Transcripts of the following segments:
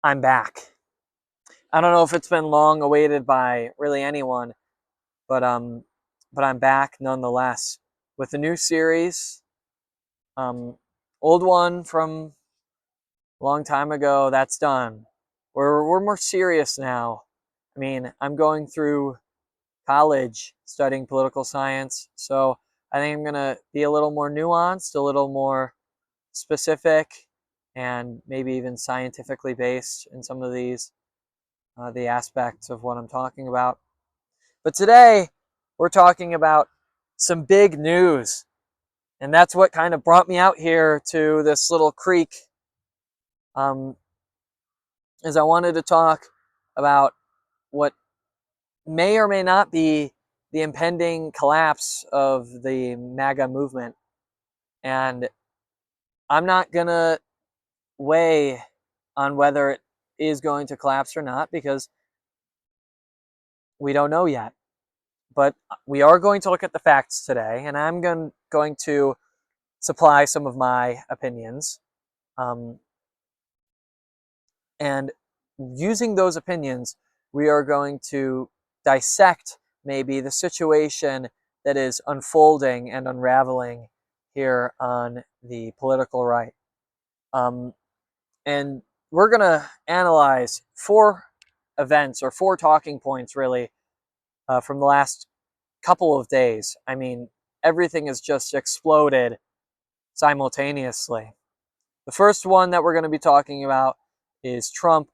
I'm back. I don't know if it's been long awaited by really anyone, but I'm back nonetheless with a new series. Old one from a long time ago, that's done. We're more serious now. I mean, I'm going through college studying political science, so I think I'm gonna be a little more nuanced, a little more specific, and maybe even scientifically based in some of these the aspects of what I'm talking about. But today we're talking about some big news, and that's what kind of brought me out here to this little creek. Is I wanted to talk about what may or may not be the impending collapse of the MAGA movement. And I'm not going to weigh on whether it is going to collapse or not because we don't know yet. But we are going to look at the facts today, and I'm going to supply some of my opinions. And using those opinions, we are going to dissect maybe the situation that is unfolding and unraveling here on the political right. And we're going to analyze 4 events or 4 talking points, really, from the last couple of days. I mean, everything has just exploded simultaneously. The first one that we're going to be talking about is Trump's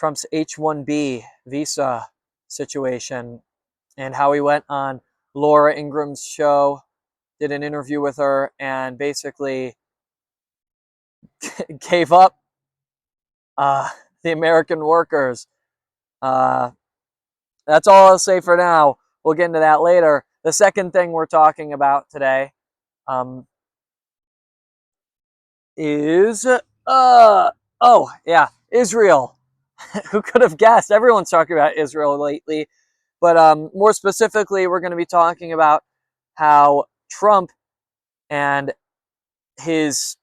H1B visa situation and how he went on Laura Ingram's show, did an interview with her, and basically gave up the American workers. That's all I'll say for now. We'll get into that later. The second thing we're talking about today is Israel. Who could have guessed? Everyone's talking about Israel lately, but more specifically, we're going to be talking about how Trump and his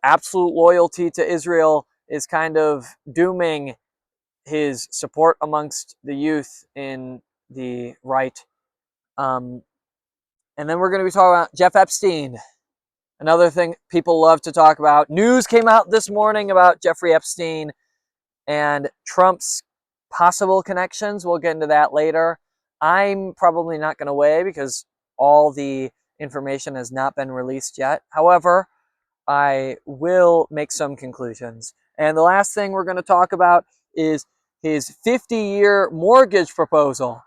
absolute loyalty to Israel is kind of dooming his support amongst the youth in the right. And then we're going to be talking about Jeff Epstein. Another thing people love to talk about. News came out this morning about Jeffrey Epstein and Trump's possible connections. We'll get into that later. I'm probably not going to weigh because all the information has not been released yet. However, I will make some conclusions. And the last thing we're going to talk about is his 50-year mortgage proposal.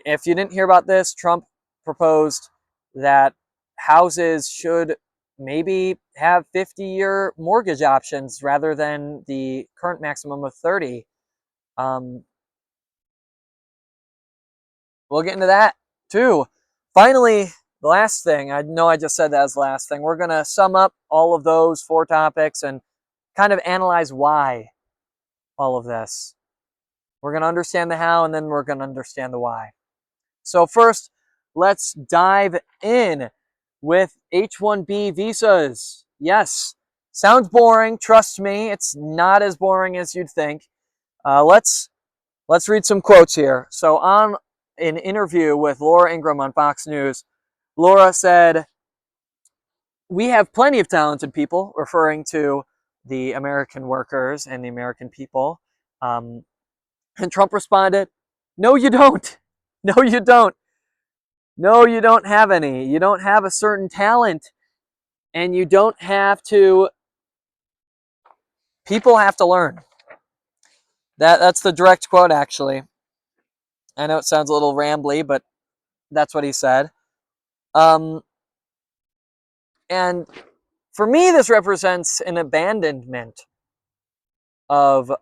If you didn't hear about this, Trump proposed that houses should maybe have 50-year mortgage options rather than the current maximum of 30. We'll get into that too. Finally, the last thing, I know I just said that as the last thing, we're going to sum up all of those 4 topics and kind of analyze why all of this. We're going to understand the how, and then we're going to understand the why. So first, let's dive in with H1B visas. Yes, sounds boring. Trust me, it's not as boring as you'd think. Let's read some quotes here. So on an interview with Laura Ingraham on Fox News, Laura said, "We have plenty of talented people," referring to the American workers and the American people. And Trump responded, "No, you don't. No, you don't. No, you don't have any. You don't have a certain talent, and you don't have to. People have to learn." That's the direct quote, actually. I know it sounds a little rambly, but that's what he said. And for me, this represents an abandonment of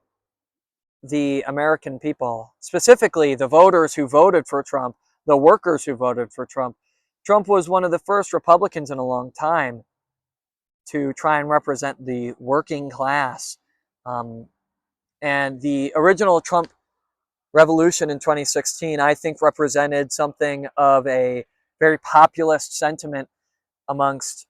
the American people, specifically the voters who voted for Trump, the workers who voted for Trump. Trump was one of the first Republicans in a long time to try and represent the working class. And the original Trump revolution in 2016, I think, represented something of a very populist sentiment amongst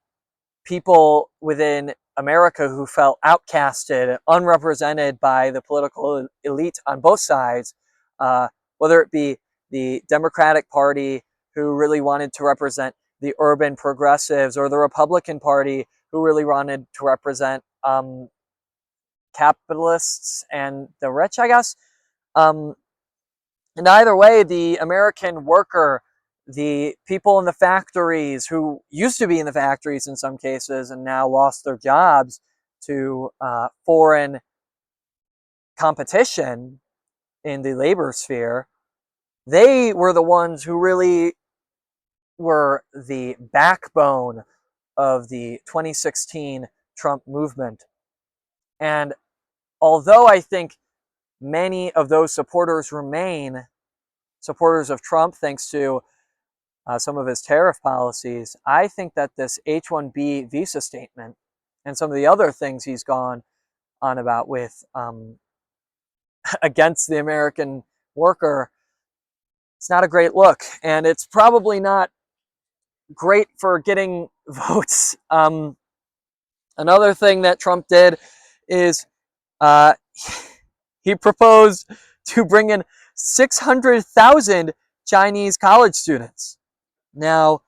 people within America who felt outcasted, unrepresented by the political elite on both sides, whether it be the Democratic Party, who really wanted to represent the urban progressives, or the Republican Party, who really wanted to represent capitalists and the rich, I guess. And either way, the American worker, the people in the factories who used to be in the factories in some cases and now lost their jobs to foreign competition in the labor sphere, they were the ones who really were the backbone of the 2016 Trump movement. And although I think many of those supporters remain supporters of Trump thanks to some of his tariff policies, I think that this H1B visa statement and some of the other things he's gone on about with against the American worker, it's not a great look, and it's probably not great for getting votes. Another thing that Trump did is he proposed to bring in 600,000 Chinese college students. Now,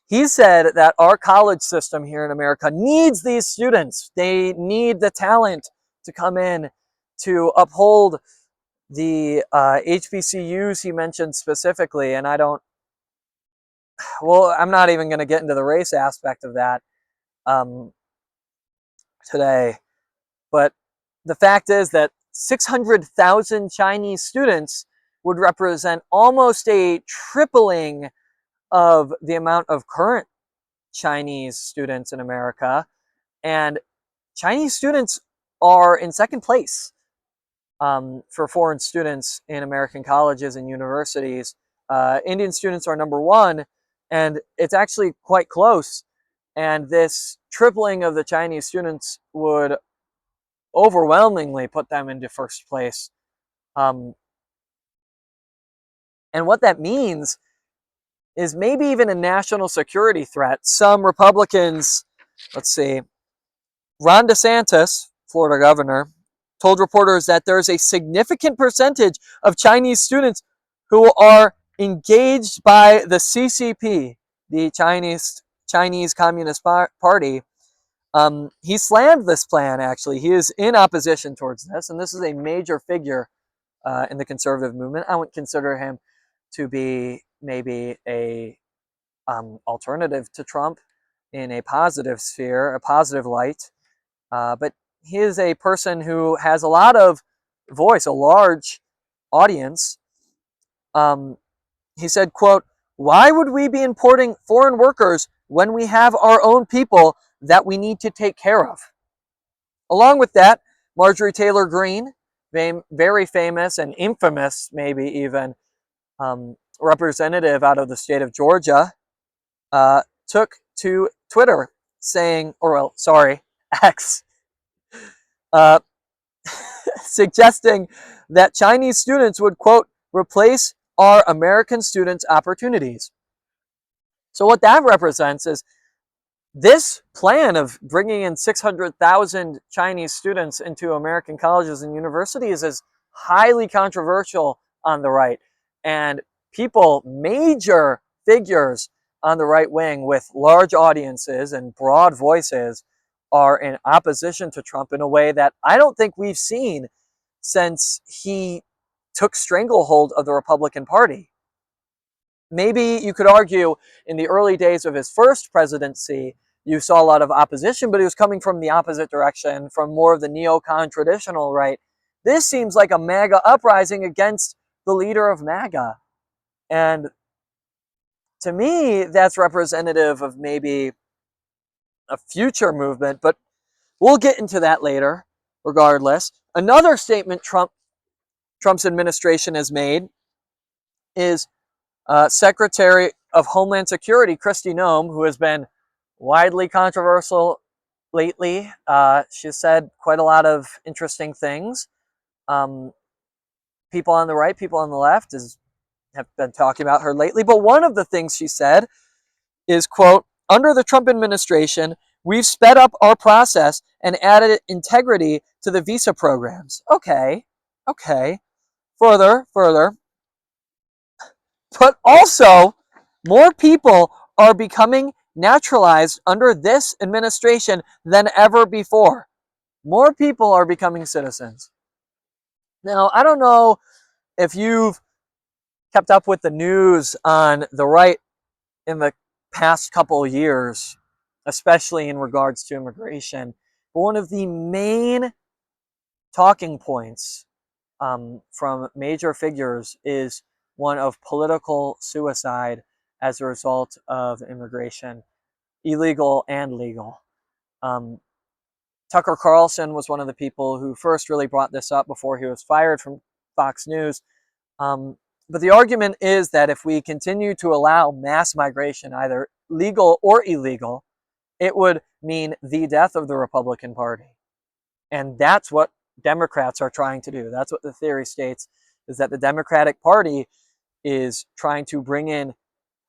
he said that our college system here in America needs these students. They need the talent to come in to uphold the HBCUs he mentioned specifically. And I'm not even going to get into the race aspect of that today. But the fact is that 600,000 Chinese students would represent almost a tripling of the amount of current Chinese students in America. And Chinese students are in second place for foreign students in American colleges and universities. Indian students are number one, and it's actually quite close. And this tripling of the Chinese students would overwhelmingly put them into first place. And what that means is maybe even a national security threat. Some Republicans, let's see, Ron DeSantis, Florida governor, told reporters that there's a significant percentage of Chinese students who are engaged by the CCP, the Chinese Communist Party. He slammed this plan, actually. He is in opposition towards this, and this is a major figure in the conservative movement. I wouldn't consider him to be maybe a alternative to Trump in a positive sphere, a positive light. But he is a person who has a lot of voice, a large audience. He said, quote, "Why would we be importing foreign workers when we have our own people that we need to take care of?" Along with that, Marjorie Taylor Greene, very famous and infamous, maybe even, representative out of the state of Georgia, took to Twitter saying, X, suggesting that Chinese students would, quote, replace our American students' opportunities. So what that represents is this plan of bringing in 600,000 Chinese students into American colleges and universities is highly controversial on the right. And people, major figures on the right wing with large audiences and broad voices, are in opposition to Trump in a way that I don't think we've seen since he took stranglehold of the Republican Party. Maybe you could argue in the early days of his first presidency, you saw a lot of opposition, but it was coming from the opposite direction, from more of the neocon traditional right. This seems like a MAGA uprising against the leader of MAGA. And to me, that's representative of maybe a future movement, but we'll get into that later, regardless. Another statement Trump's administration has made is Secretary of Homeland Security, Kristi Noem, who has been widely controversial lately. She's said quite a lot of interesting things. People on the right, people on the left have been talking about her lately. But one of the things she said is, quote, "Under the Trump administration, We've sped up our process and added integrity to the visa programs. Okay. Further. But also, more people are becoming naturalized under this administration than ever before. More people are becoming citizens. Now, I don't know if you've kept up with the news on the right in the past couple of years, especially in regards to immigration. But one of the main talking points from major figures is one of political suicide as a result of immigration, illegal and legal. Tucker Carlson was one of the people who first really brought this up before he was fired from Fox News. But the argument is that if we continue to allow mass migration, either legal or illegal, it would mean the death of the Republican Party. And that's what Democrats are trying to do. That's what the theory states, is that the Democratic Party is trying to bring in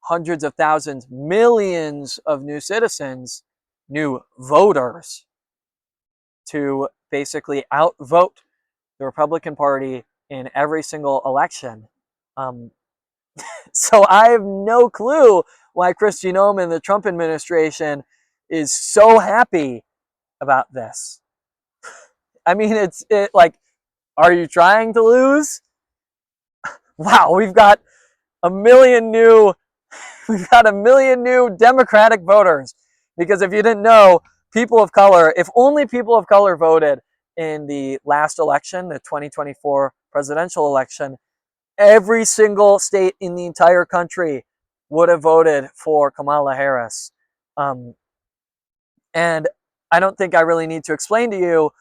hundreds of thousands, millions of new citizens, new voters, to basically outvote the Republican Party in every single election. So I have no clue why Kristi Noem and the Trump administration is so happy about this. I mean, it's like, are you trying to lose? Wow, we've got a million new Democratic voters. Because if you didn't know, people of color, if only people of color voted in the last election, the 2024 presidential election, every single state in the entire country would have voted for Kamala Harris. And I don't think I really need to explain to you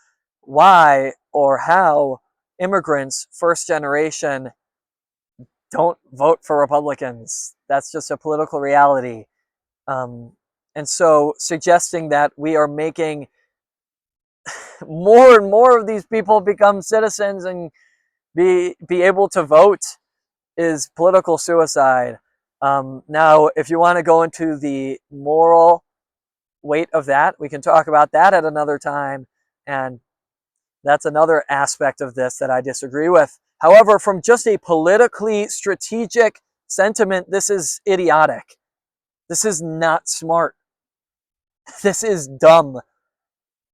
why or how immigrants, first generation, don't vote for Republicans. That's just a political reality. And so suggesting that we are making more and more of these people become citizens and be able to vote is political suicide. Now, if you want to go into the moral weight of that, we can talk about that at another time. And that's another aspect of this that I disagree with. However, from just a politically strategic sentiment, this is idiotic. This is not smart. This is dumb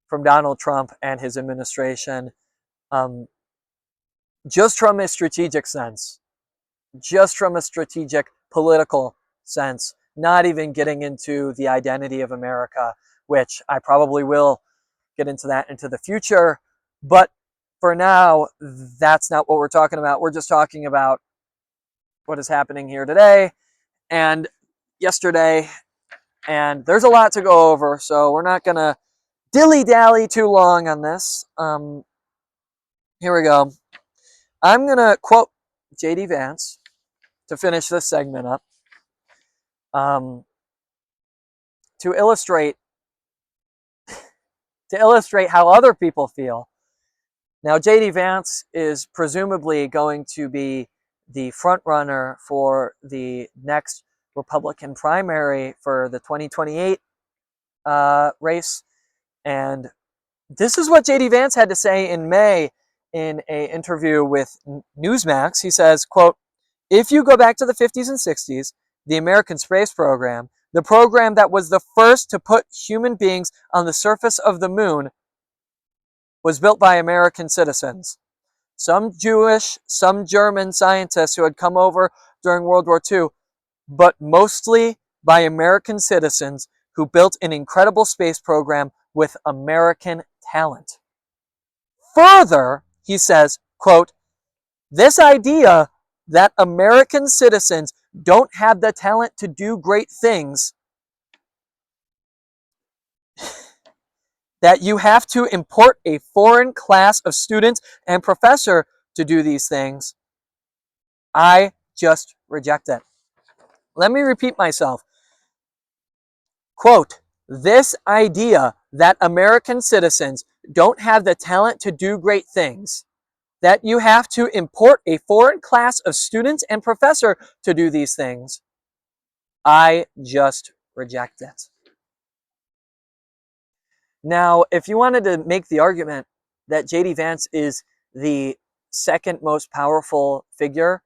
from Donald Trump and his administration. Just from a strategic sense. Just from a strategic political sense. Not even getting into the identity of America, which I probably will get into that into the future. But for now, that's not what we're talking about. We're just talking about what is happening here today and yesterday. And there's a lot to go over, so we're not going to dilly-dally too long on this. Here we go. I'm going to quote J.D. Vance to finish this segment up, to illustrate how other people feel. Now, J.D. Vance is presumably going to be the front runner for the next Republican primary for the 2028 race. And this is what J.D. Vance had to say in May in an interview with Newsmax. He says, quote, "If you go back to the 50s and 60s, the American space program, the program that was the first to put human beings on the surface of the moon, was built by American citizens. Some Jewish, some German scientists who had come over during World War II, but mostly by American citizens who built an incredible space program with American talent." Further, he says, quote, "This idea that American citizens don't have the talent to do great things, that you have to import a foreign class of students and professor to do these things, I just reject it." Let me repeat myself. Quote, "This idea that American citizens don't have the talent to do great things, that you have to import a foreign class of students and professor to do these things, I just reject it." Now, if you wanted to make the argument that J.D. Vance is the second most powerful figure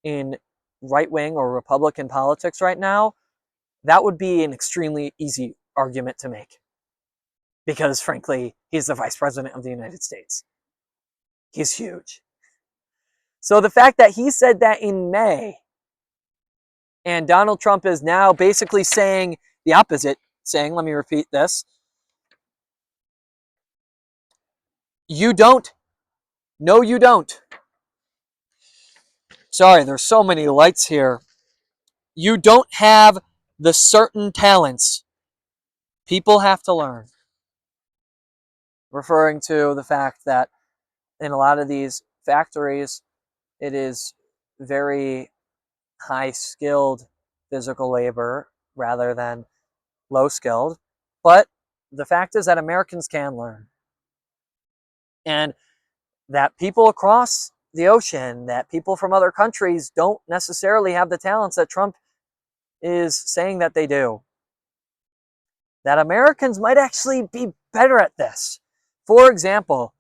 in right-wing or Republican politics right now, that would be an extremely easy argument to make. Because, frankly, he's the vice president of the United States. He's huge. So the fact that he said that in May, and Donald Trump is now basically saying the opposite, saying, let me repeat this, you don't. No, you don't. Sorry, there's so many lights here. You don't have the certain talents people have to learn. Referring to the fact that in a lot of these factories, it is very high-skilled physical labor rather than low-skilled. But the fact is that Americans can learn. And that people across the ocean, that people from other countries don't necessarily have the talents that Trump is saying that they do. That Americans might actually be better at this. For example,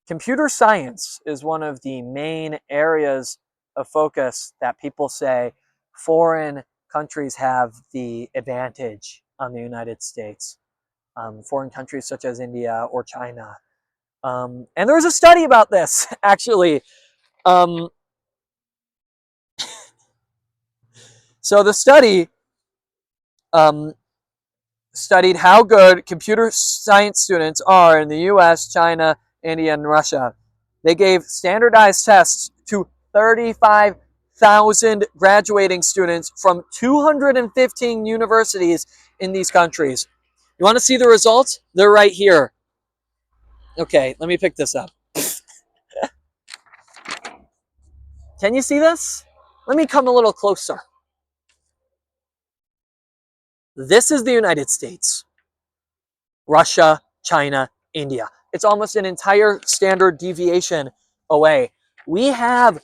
computer science is one of the main areas of focus that people say foreign countries have the advantage on the United States. Foreign countries such as India or China. And there was a study about this, actually. So the study studied how good computer science students are in the US, China, India, and Russia. They gave standardized tests to 35,000 graduating students from 215 universities in these countries. You want to see the results? They're right here. Okay, let me pick this up. Can you see this? Let me come a little closer. This is the United States, Russia, China, India. It's almost an entire standard deviation away. We have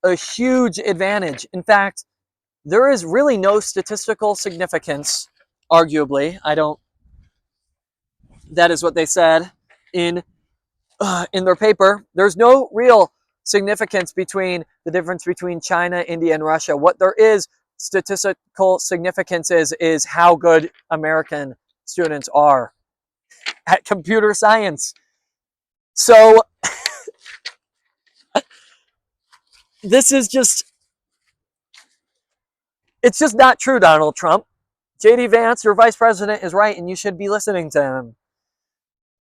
a huge advantage. In fact, there is really no statistical significance, arguably. That is what they said in their paper. There's no real significance between the difference between China, India, and Russia. What there is statistical significance is how good American students are at computer science. So this is just, it's just not true, Donald Trump. J.D. Vance, your vice president, is right, and you should be listening to him.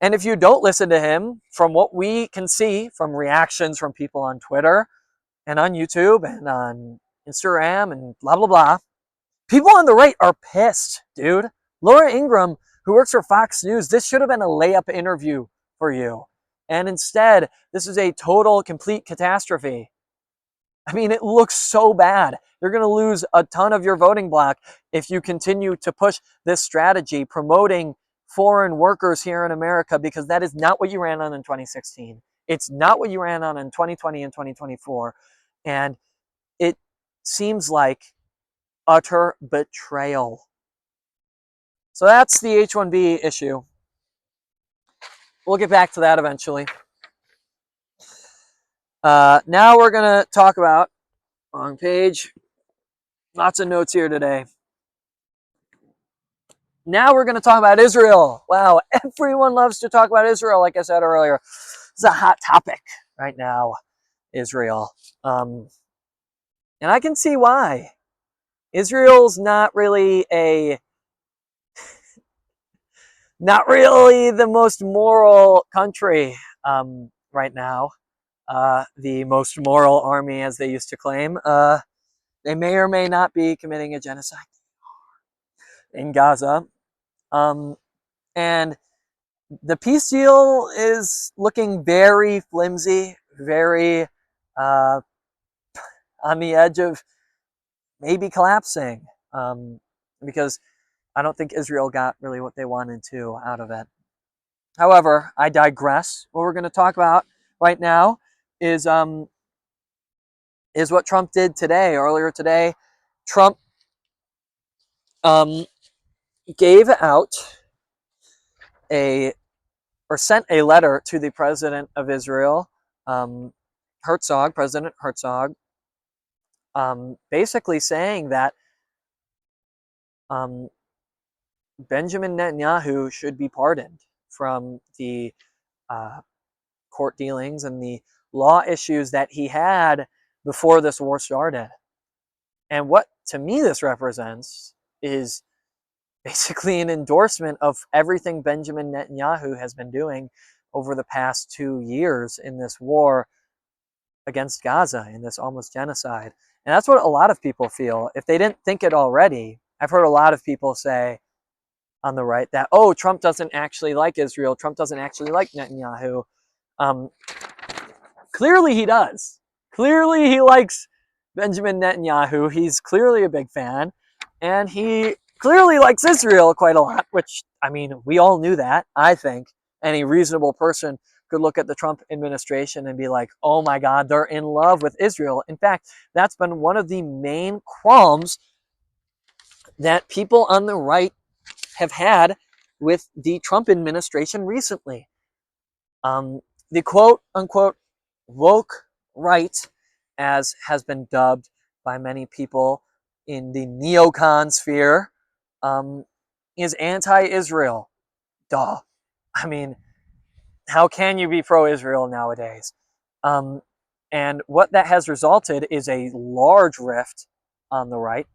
And if you don't listen to him, from what we can see from reactions from people on Twitter and on YouTube and on Instagram and blah, blah, blah, people on the right are pissed, dude. Laura Ingraham, who works for Fox News, this should have been a layup interview for you. And instead, this is a total, complete catastrophe. I mean, it looks so bad. You're going to lose a ton of your voting block if you continue to push this strategy, promoting foreign workers here in America, because that is not what you ran on in 2016. It's not what you ran on in 2020 and 2024. And it seems like utter betrayal. So that's the H1B issue. We'll get back to that eventually. Now we're going to talk about, wrong page, lots of notes here today. Now we're going to talk about Israel. Wow, everyone loves to talk about Israel, like I said earlier. It's a hot topic right now, Israel. And I can see why. Israel's not really the most moral country right now. The most moral army, as they used to claim. They may or may not be committing a genocide in Gaza. And the peace deal is looking very flimsy, very on the edge of maybe collapsing, because I don't think Israel got really what they wanted to out of it. However, I digress. What we're going to talk about right now is what Trump did today. Earlier today, Trump gave out sent a letter to the president of Israel, President Herzog, basically saying that Benjamin Netanyahu should be pardoned from the court dealings and the law issues that he had before this war started. And what, to me, this represents is basically an endorsement of everything Benjamin Netanyahu has been doing over the past 2 years in this war against Gaza, in this almost genocide. And that's what a lot of people feel. If they didn't think it already, I've heard a lot of people say on the right that, oh, Trump doesn't actually like Israel. Trump doesn't actually like Netanyahu. Clearly he does. Clearly he likes Benjamin Netanyahu. He's clearly a big fan. And he clearly likes Israel quite a lot, which, I mean, we all knew that, I think. Any reasonable person could look at the Trump administration and be like, oh my God, they're in love with Israel. In fact, that's been one of the main qualms that people on the right have had with the Trump administration recently. The quote unquote woke right, as has been dubbed by many people in the neocon sphere, is anti-Israel. Duh. I mean, how can you be pro-Israel nowadays? And what that has resulted is a large rift on the right,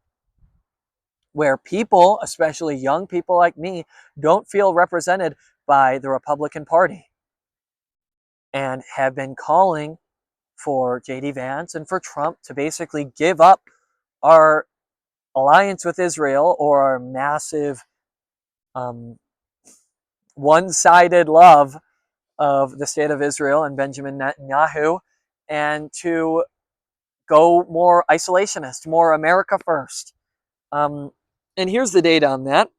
where people, especially young people like me, don't feel represented by the Republican Party and have been calling for J.D. Vance and for Trump to basically give up our alliance with Israel, or our massive one-sided love of the state of Israel and Benjamin Netanyahu, and to go more isolationist, more America first. And here's the data on that.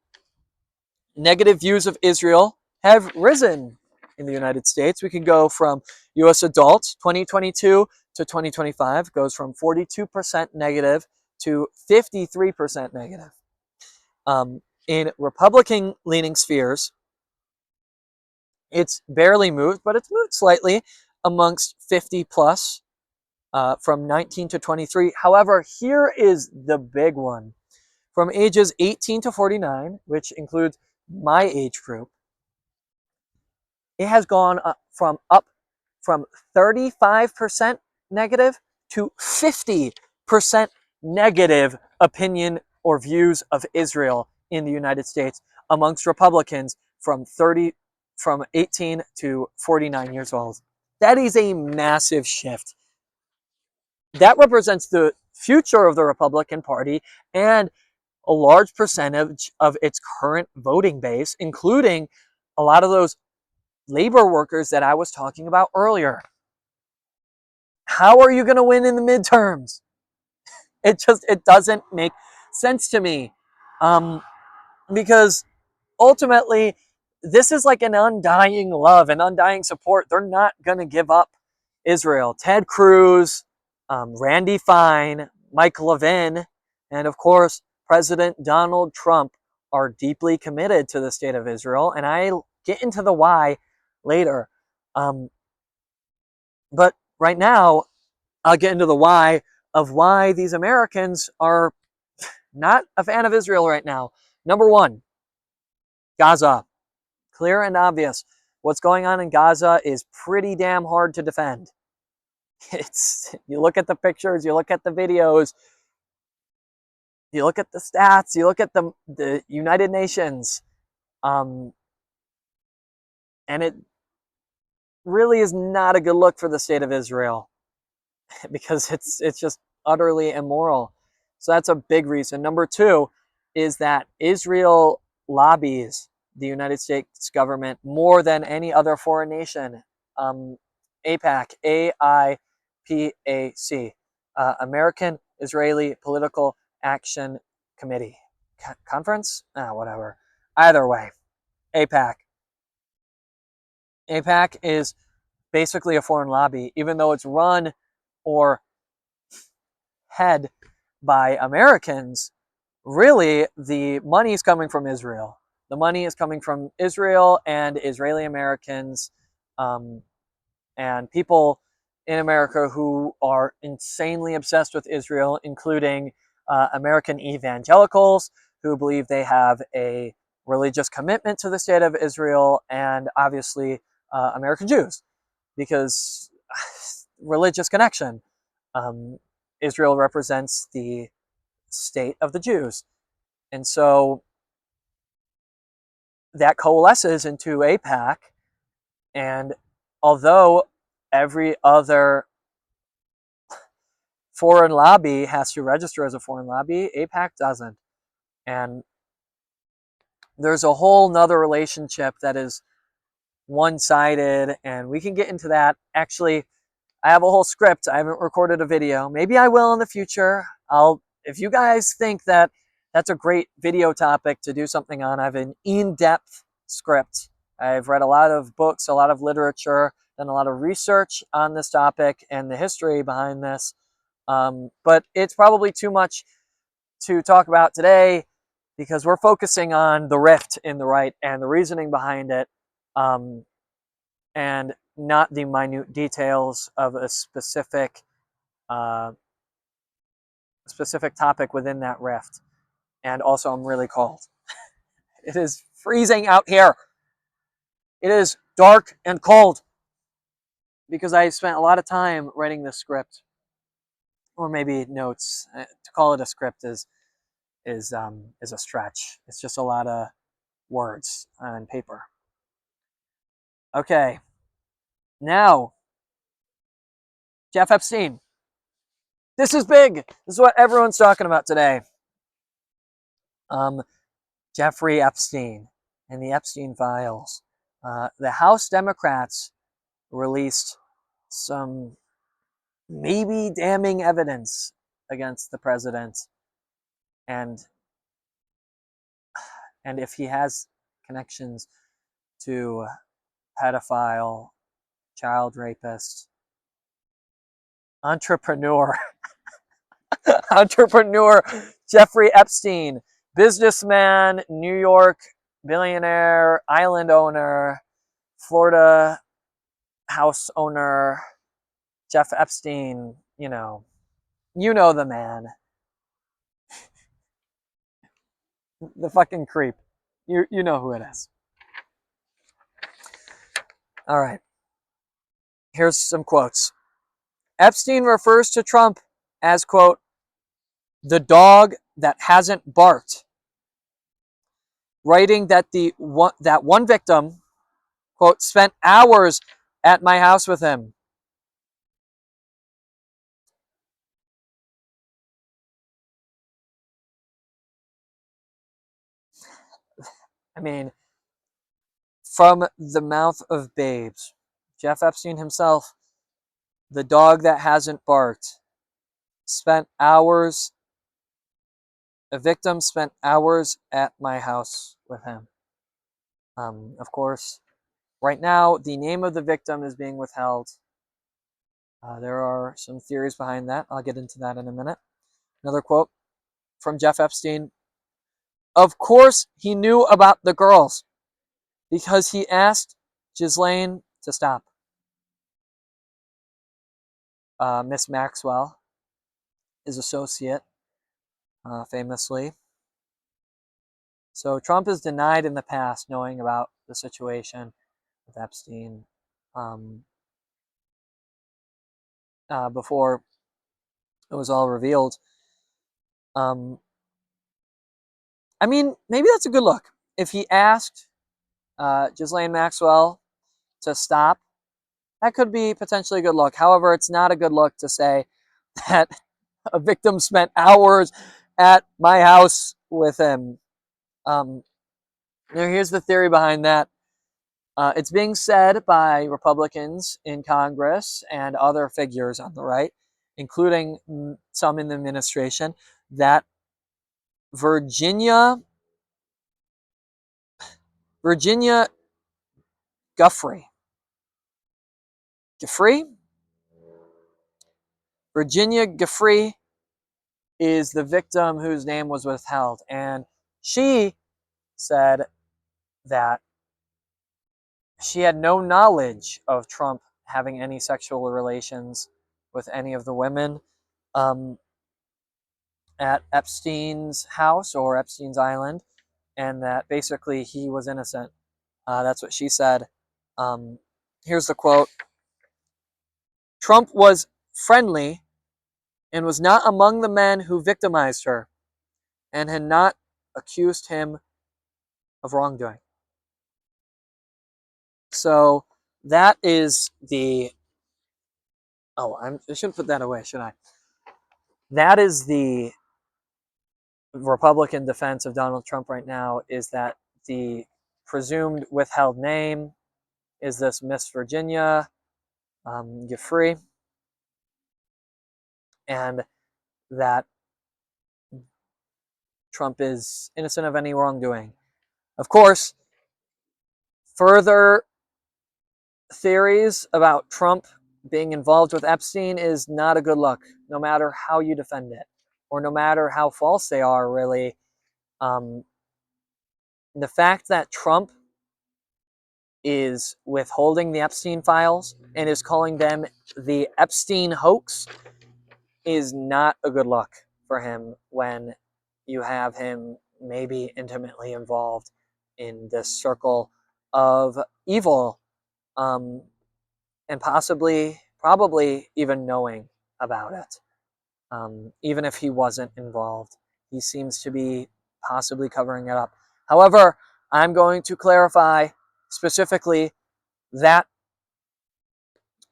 Negative views of Israel have risen in the United States. We can go from U.S. adults, 2022 to 2025, goes from 42% negative to 53% negative. In Republican-leaning spheres, it's barely moved, but it's moved slightly amongst 50 plus from 19 to 23. However, here is the big one. From ages 18 to 49, which includes my age group, it has gone up from 35% negative to 50% negative opinion or views of Israel in the United States amongst Republicans from 18 to 49 years old. That is a massive shift. That represents the future of the Republican Party and a large percentage of its current voting base, including a lot of those labor workers that I was talking about earlier. How are you going to win in the midterms? It doesn't make sense to me. Because ultimately, this is like an undying love, an undying support. They're not going to give up Israel. Ted Cruz, Randy Fine, Mike Levin, and of course, President Donald Trump are deeply committed to the state of Israel. And I'll get into the why later. But right now, I'll get into the why of why these Americans are not a fan of Israel right now. Number one, Gaza. Clear and obvious. What's going on in Gaza is pretty damn hard to defend. You look at the pictures, you look at the videos, you look at the stats, you look at the United Nations, and it really is not a good look for the state of Israel because it's just utterly immoral. So that's a big reason. Number two is that Israel lobbies the United States government more than any other foreign nation. AIPAC, AIPAC, American Israeli Political Action Committee. Conference? Whatever. Either way, AIPAC. AIPAC is basically a foreign lobby, even though it's run or head by Americans. Really, the money is coming from Israel. The money is coming from Israel and Israeli Americans, and people in America who are insanely obsessed with Israel, including American evangelicals who believe they have a religious commitment to the state of Israel, and obviously American Jews, because religious connection. Israel represents the state of the Jews. And so that coalesces into AIPAC. And although every other foreign lobby has to register as a foreign lobby, AIPAC doesn't. And there's a whole nother relationship that is one-sided, and we can get into that. Actually, I have a whole script. I haven't recorded a video. Maybe I will in the future. If you guys think that that's a great video topic to do something on, I have an in-depth script. I've read a lot of books, a lot of literature, done a lot of research on this topic and the history behind this. But it's probably too much to talk about today because we're focusing on the rift in the right and the reasoning behind it, and not the minute details of a specific topic within that rift. And also, I'm really cold. It is freezing out here. It is dark and cold because I spent a lot of time writing this script, or maybe notes. To call it a script is a stretch. It's just a lot of words on paper. Okay, now Jeff Epstein. This is big. This is what everyone's talking about today. Jeffrey Epstein and the Epstein files. The House Democrats released some maybe damning evidence against the president, and if he has connections to pedophile, child rapist, entrepreneur Jeffrey Epstein, businessman, New York billionaire, island owner, Florida house owner, Jeff Epstein, you know the man. The fucking creep. You know who it is. All right. Here's some quotes. Epstein refers to Trump as, quote, the dog that hasn't barked, writing that that one victim, quote, spent hours at my house with him. I mean, from the mouth of babes, Jeff Epstein himself, the dog that hasn't barked, spent hours, a victim spent hours at my house with him. Of course, right now, the name of the victim is being withheld. There are some theories behind that. I'll get into that in a minute. Another quote from Jeff Epstein. Of course, he knew about the girls because he asked Ghislaine to stop. Miss Maxwell, his associate, famously. So Trump has denied in the past knowing about the situation with Epstein before it was all revealed. I mean, maybe that's a good look. If he asked Ghislaine Maxwell to stop, that could be potentially a good look. However, it's not a good look to say that a victim spent hours at my house with him. Here's the theory behind that. It's being said by Republicans in Congress and other figures on the right, including some in the administration, that Virginia Giuffre, Virginia Giuffre is the victim whose name was withheld. And she said that she had no knowledge of Trump having any sexual relations with any of the women um, at Epstein's house or Epstein's island, and that basically he was innocent. That's what she said. Um, Here's the quote: Trump was friendly and was not among the men who victimized her and had not accused him of wrongdoing. So that is the. Oh, I shouldn't put that away, should I? That is the Republican defense of Donald Trump right now, is that the presumed withheld name is this Miss Virginia Jeffrey, and that Trump is innocent of any wrongdoing. Of course, further theories about Trump being involved with Epstein is not a good look, no matter how you defend it, or no matter how false they are, really. Um, the fact that Trump is withholding the Epstein files and is calling them the Epstein hoax is not a good look for him when you have him maybe intimately involved in this circle of evil, um, and probably even knowing about it. Even if he wasn't involved, he seems to be possibly covering it up. However, I'm going to clarify specifically that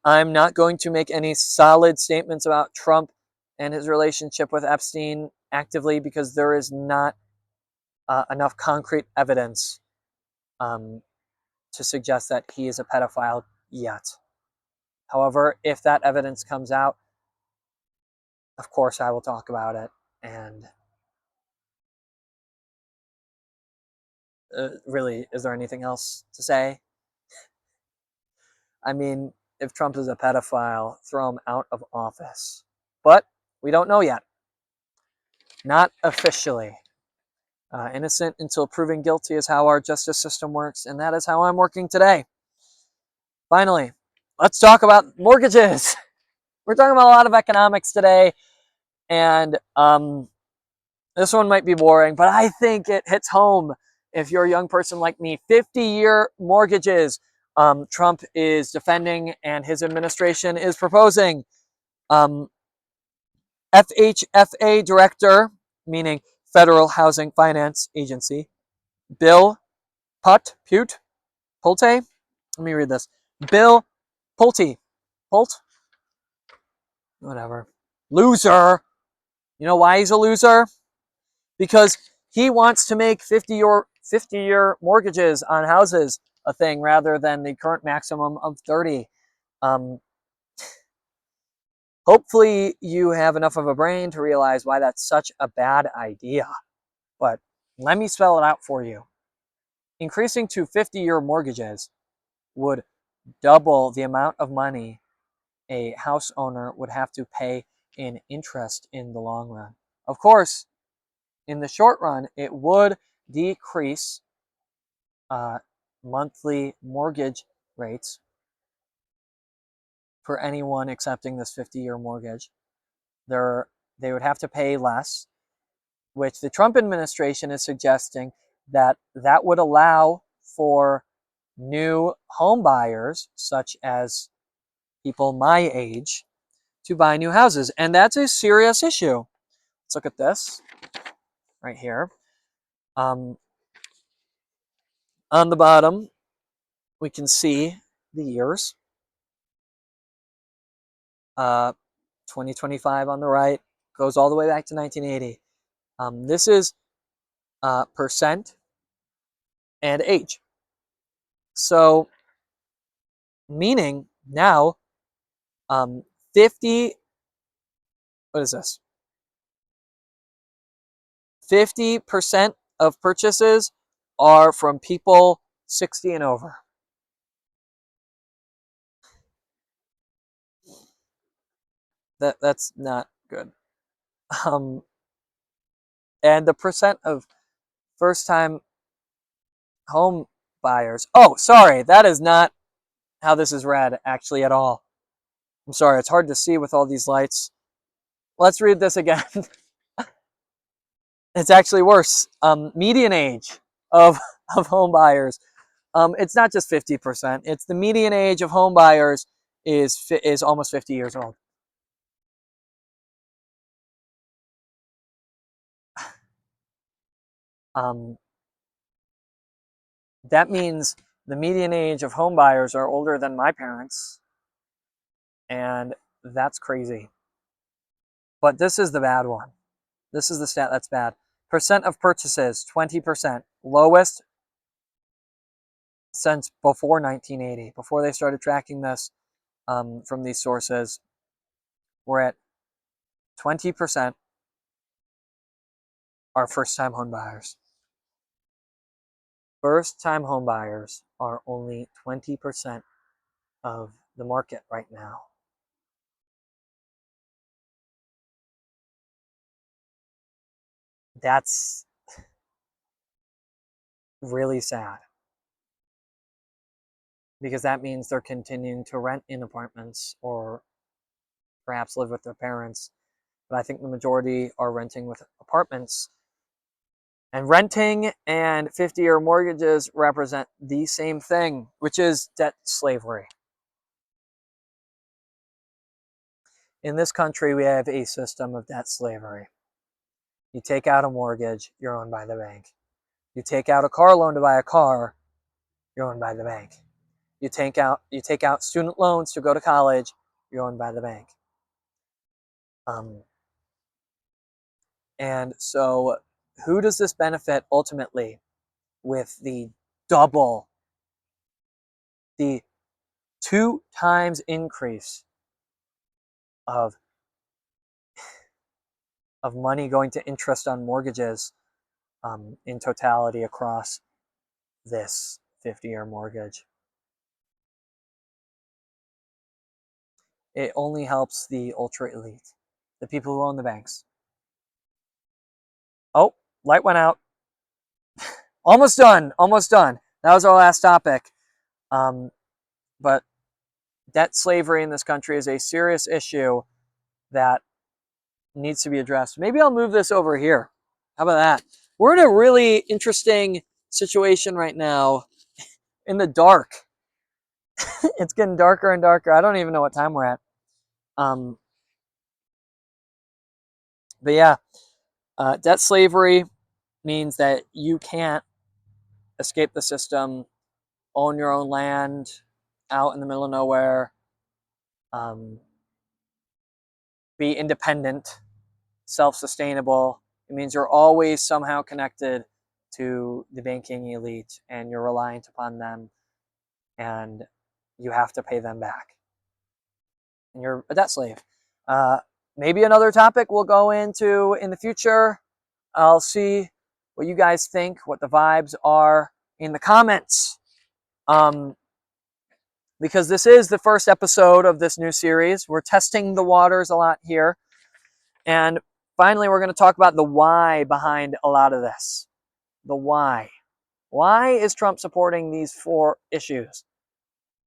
I'm not going to make any solid statements about Trump and his relationship with Epstein actively, because there is not enough concrete evidence um, to suggest that he is a pedophile yet. However, if that evidence comes out, of course I will talk about it. And really, is there anything else to say? I mean, if Trump is a pedophile, throw him out of office. But we don't know yet. Not officially. Innocent until proven guilty is how our justice system works, and that is how I'm working today. Finally, let's talk about mortgages. We're talking about a lot of economics today, and this one might be boring, but I think it hits home if you're a young person like me. 50-year mortgages. Trump is defending, and his administration is proposing. FHFA director, meaning Federal Housing Finance Agency, Bill Pulte. Let me read this. Bill Pulte. Whatever. Loser. You know why he's a loser? Because he wants to make 50-year mortgages on houses a thing rather than the current maximum of 30. Hopefully you have enough of a brain to realize why that's such a bad idea. But let me spell it out for you. Increasing to 50-year mortgages would double the amount of money a house owner would have to pay in interest in the long run. Of course, in the short run, it would decrease monthly mortgage rates for anyone accepting this 50-year mortgage. They would have to pay less, which the Trump administration is suggesting that would allow for new home buyers, such as people my age, to buy new houses. And that's a serious issue. Let's look at this right here. On the bottom, we can see the years. 2025 on the right goes all the way back to 1980. This is percent and age. So, meaning now, 50, what is this? 50% of purchases are from people 60 and over. That's not good. And the percent of first-time home buyers. Oh, sorry, that is not how this is read actually at all. I'm sorry, it's hard to see with all these lights. Let's read this again. It's actually worse. Median age of home buyers. It's not just 50%. It's the median age of home buyers is almost 50 years old. That means the median age of home buyers are older than my parents, and that's crazy. But this is the bad one. This is the stat that's bad. Percent of purchases, 20%. Lowest since before 1980. Before they started tracking this from these sources, we're at 20% are first-time home buyers. First-time home buyers are only 20% of the market right now. That's really sad, because that means they're continuing to rent in apartments or perhaps live with their parents. But I think the majority are renting with apartments. And renting and 50-year mortgages represent the same thing, which is debt slavery. In this country, we have a system of debt slavery. You take out a mortgage, you're owned by the bank. You take out a car loan to buy a car, you're owned by the bank. You take out student loans to go to college, you're owned by the bank. And so who does this benefit ultimately with the 2 times increase of money going to interest on mortgages in totality across this 50-year mortgage? It only helps the ultra elite, the people who own the banks. Oh, light went out. Almost done. Almost done. That was our last topic. But debt slavery in this country is a serious issue that needs to be addressed. Maybe I'll move this over here. How about that? We're in a really interesting situation right now in the dark. It's getting darker and darker. I don't even know what time we're at. But yeah, debt slavery means that you can't escape the system, own your own land out in the middle of nowhere, be independent, self-sustainable. It means you're always somehow connected to the banking elite and you're reliant upon them and you have to pay them back. And you're a debt slave. Maybe another topic we'll go into in the future. I'll see what you guys think, what the vibes are in the comments. Because this is the first episode of this new series. We're testing the waters a lot here. And finally, we're going to talk about the why behind a lot of this. The why. Why is Trump supporting these 4 issues?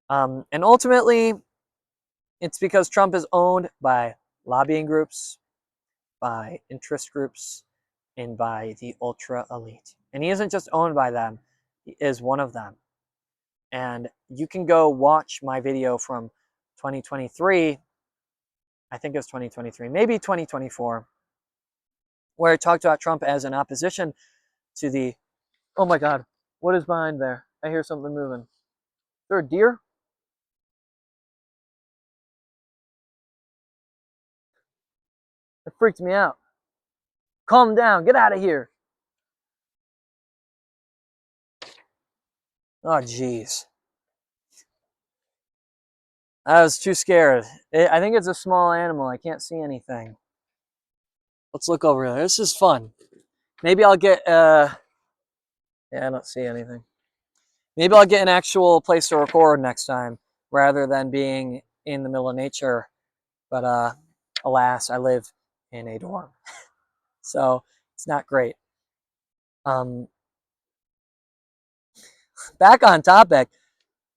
And ultimately, it's because Trump is owned by lobbying groups, by interest groups, and by the ultra elite. And he isn't just owned by them, he is one of them. And you can go watch my video from 2023, I think it was 2023, maybe 2024, where I talked about Trump as an opposition to the, oh my God, what is behind there? I hear something moving. Is there a deer? It freaked me out. Calm down, get out of here. Oh, jeez. I was too scared. I think it's a small animal. I can't see anything. Let's look over there. This is fun. Maybe I'll get, yeah, I don't see anything. Maybe I'll get an actual place to record next time rather than being in the middle of nature. But alas, I live in a dorm. So it's not great. back on topic.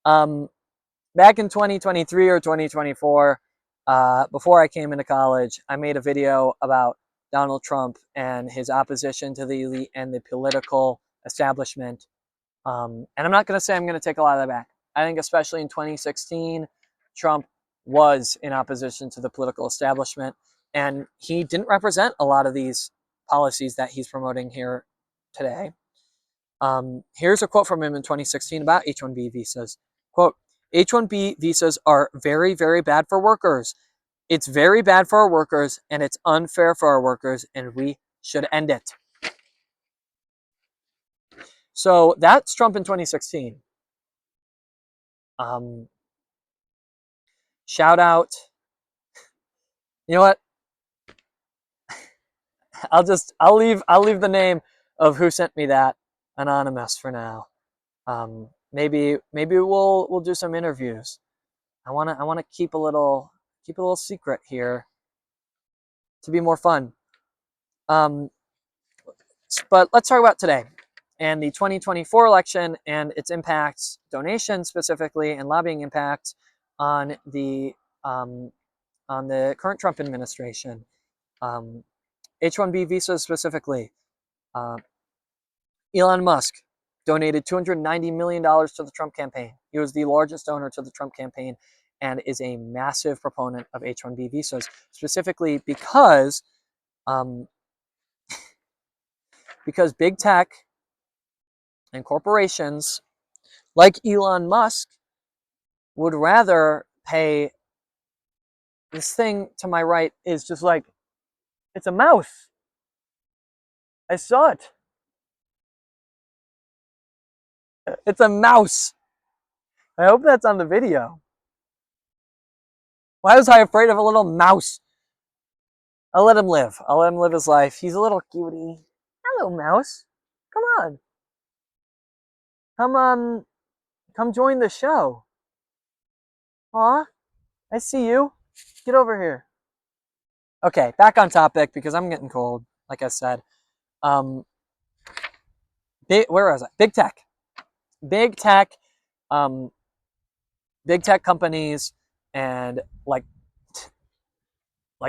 Back in 2023 or 2024, before I came into college, I made a video about Donald Trump and his opposition to the elite and the political establishment. And I'm not going to say I'm going to take a lot of that back. I think especially in 2016, Trump was in opposition to the political establishment, and he didn't represent a lot of these policies that he's promoting here today. Here's a quote from him in 2016 about H1B visas. Quote, H1B visas are very, very bad for workers. It's very bad for our workers, and it's unfair for our workers, and we should end it. So that's Trump in 2016. Shout out. You know what? I'll leave the name of who sent me that anonymous for now. Maybe we'll do some interviews. I wanna keep a little secret here to be more fun. But let's talk about today and the 2024 election and its impacts, donations specifically, and lobbying impacts on the current Trump administration. H1B visas specifically. Elon Musk donated $290 million to the Trump campaign. He was the largest donor to the Trump campaign and is a massive proponent of H1B visas, specifically because big tech and corporations like Elon Musk would rather pay. This thing to my right is just like, it's a mouse. I saw it. It's a mouse. I hope that's on the video. Why was I afraid of a little mouse? I'll let him live. I'll let him live his life. He's a little cutie. Hello, mouse. Come on. Come join the show. Aw, I see you. Get over here. Okay, back on topic because I'm getting cold, like I said. Where was I? Big tech. Big tech companies and like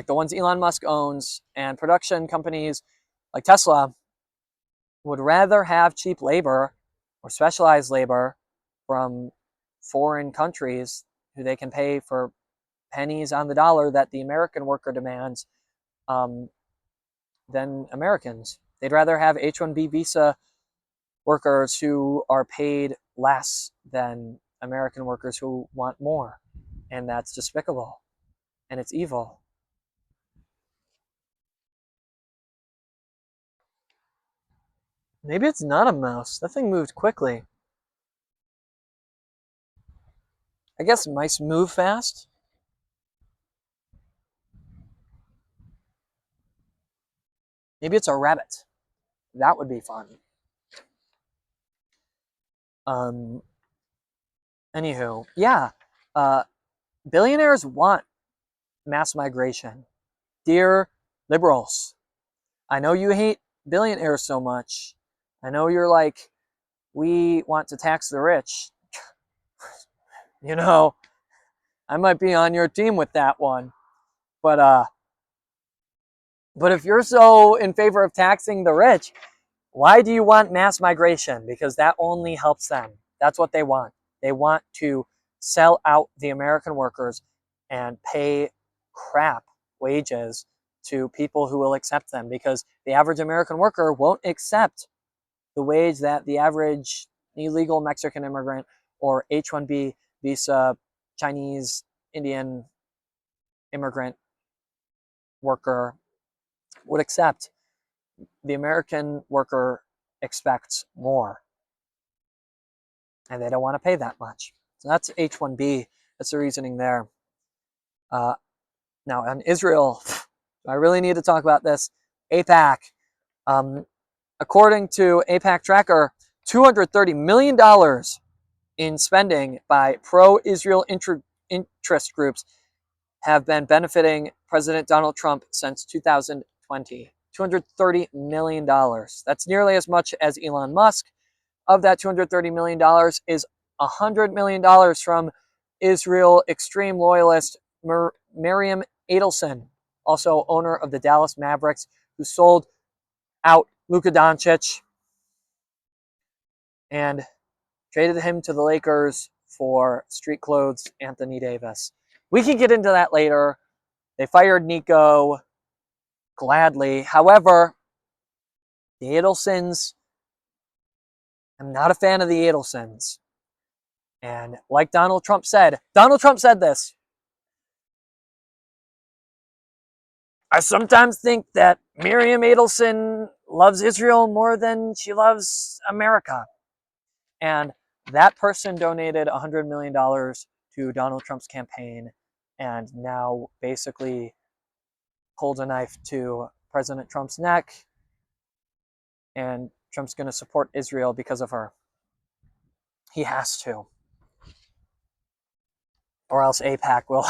the ones Elon Musk owns and production companies like Tesla would rather have cheap labor or specialized labor from foreign countries who they can pay for pennies on the dollar that the American worker demands than Americans. They'd rather have H1B visa workers who are paid less than American workers who want more. And that's despicable. And it's evil. Maybe it's not a mouse. That thing moved quickly. I guess mice move fast. Maybe it's a rabbit. That would be fun. Anywho, yeah. Billionaires want mass migration. Dear liberals, I know you hate billionaires so much. I know you're like, we want to tax the rich. You know, I might be on your team with that one. But if you're so in favor of taxing the rich, why do you want mass migration? Because that only helps them. That's what they want. They want to sell out the American workers and pay crap wages to people who will accept them, because the average American worker won't accept the wage that the average illegal Mexican immigrant or H1B visa Chinese Indian immigrant worker would accept. The American worker expects more, and they don't want to pay that much. So that's H1B. That's the reasoning there. Now, on Israel, I really need to talk about this. AIPAC. According to AIPAC Tracker, $230 million in spending by pro-Israel interest groups have been benefiting President Donald Trump since 2020. $230 million. That's nearly as much as Elon Musk, of that $230 million is $100 million from Israel extreme loyalist Miriam Adelson, also owner of the Dallas Mavericks, who sold out Luka Doncic and traded him to the Lakers for street clothes Anthony Davis. We can get into that later. They fired Nico gladly. However, the Adelsons, I'm not a fan of the Adelsons. And like Donald Trump said this: I sometimes think that Miriam Adelson loves Israel more than she loves America. And that person donated $100 million to Donald Trump's campaign and now basically holds a knife to President Trump's neck. And Trump's going to support Israel because of her. He has to. Or else AIPAC will,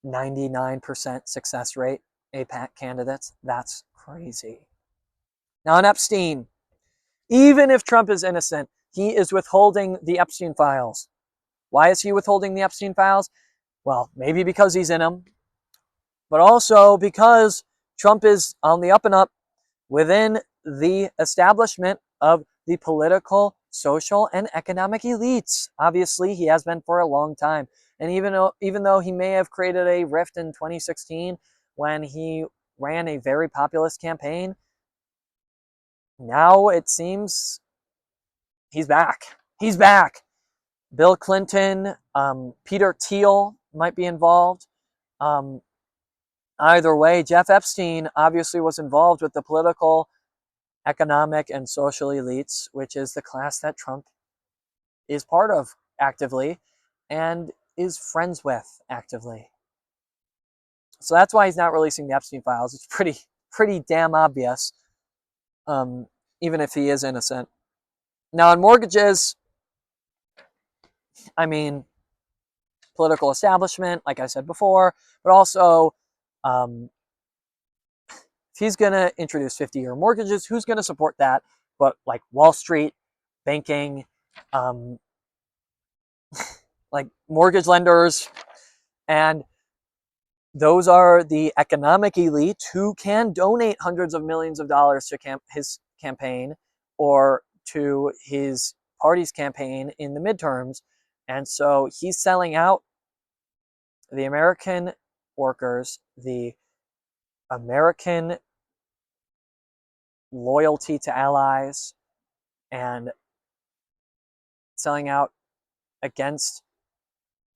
99% success rate, AIPAC candidates. That's crazy. Now, on Epstein, even if Trump is innocent, he is withholding the Epstein files. Why is he withholding the Epstein files? Well, maybe because he's in them, but also because Trump is on the up and up within the establishment of the political, social, and economic elites. Obviously, he has been for a long time. And even though he may have created a rift in 2016 when he ran a very populist campaign, now it seems he's back. He's back. Bill Clinton, Peter Thiel might be involved. Either way, Jeff Epstein obviously was involved with the political, economic, and social elites, which is the class that Trump is part of actively and is friends with actively. So that's why he's not releasing the Epstein files. It's pretty damn obvious, even if he is innocent. Now, on mortgages, I mean, political establishment, like I said before, but also if he's going to introduce 50-year mortgages, who's going to support that? But like Wall Street, banking, like mortgage lenders, and those are the economic elite who can donate hundreds of millions of dollars to his campaign or to his party's campaign in the midterms. And so he's selling out the American workers, the American loyalty to allies, and selling out against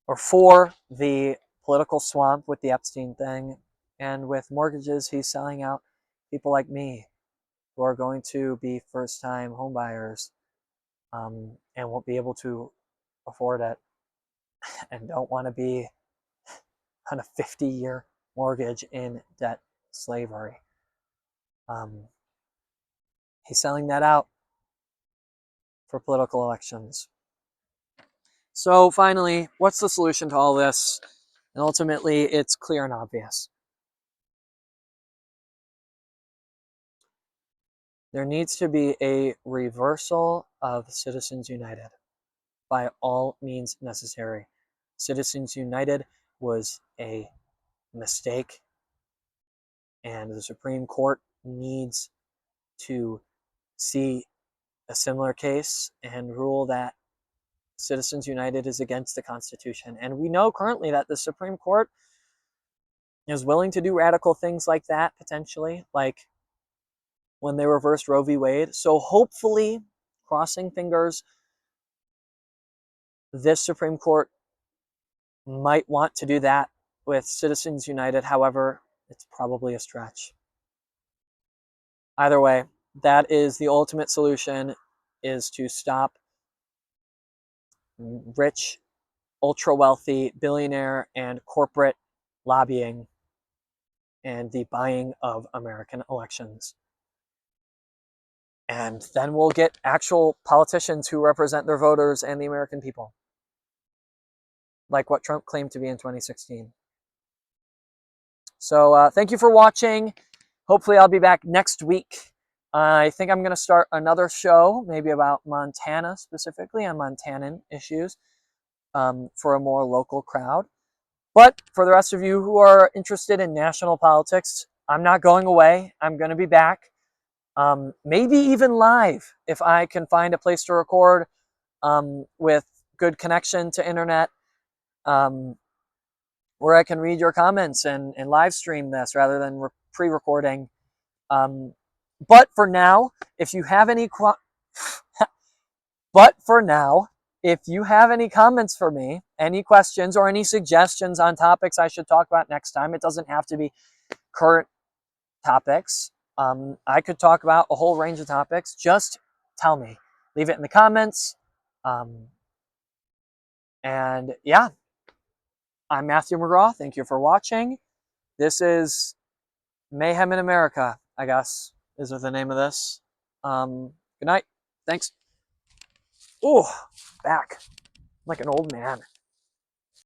or for the political swamp with the Epstein thing. And with mortgages, he's selling out people like me who are going to be first-time homebuyers and won't be able to afford it and don't want to be on a 50-year mortgage in debt slavery. He's selling that out for political elections. So finally, what's the solution to all this? And ultimately, it's clear and obvious. There needs to be a reversal of Citizens United by all means necessary. Citizens United was a mistake, and the Supreme Court needs to see a similar case and rule that Citizens United is against the Constitution. And we know currently that the Supreme Court is willing to do radical things like that, potentially, like when they reversed Roe v. Wade. So hopefully, crossing fingers, this Supreme Court might want to do that with Citizens United. However, it's probably a stretch. Either way, that is the ultimate solution, is to stop rich, ultra-wealthy, billionaire, and corporate lobbying and the buying of American elections. And then we'll get actual politicians who represent their voters and the American people, like what Trump claimed to be in 2016. So thank you for watching. Hopefully I'll be back next week I think I'm going to start another show, maybe about Montana specifically, on Montanan issues, for a more local crowd. But for the rest of you who are interested in national politics, I'm not going away. I'm going to be back. Maybe even live if I can find a place to record with good connection to internet, where I can read your comments and live stream this rather than pre-recording. But for now, if you have any if you have any comments for me, any questions or any suggestions on topics I should talk about next time, it doesn't have to be current topics. I could talk about a whole range of topics. Just tell me. Leave it in the comments. And yeah, I'm Matthew McGraw. Thank you for watching. This is Mayhem in America, I guess, is the name of this. Good night. Thanks. Ooh, back. I'm like an old man.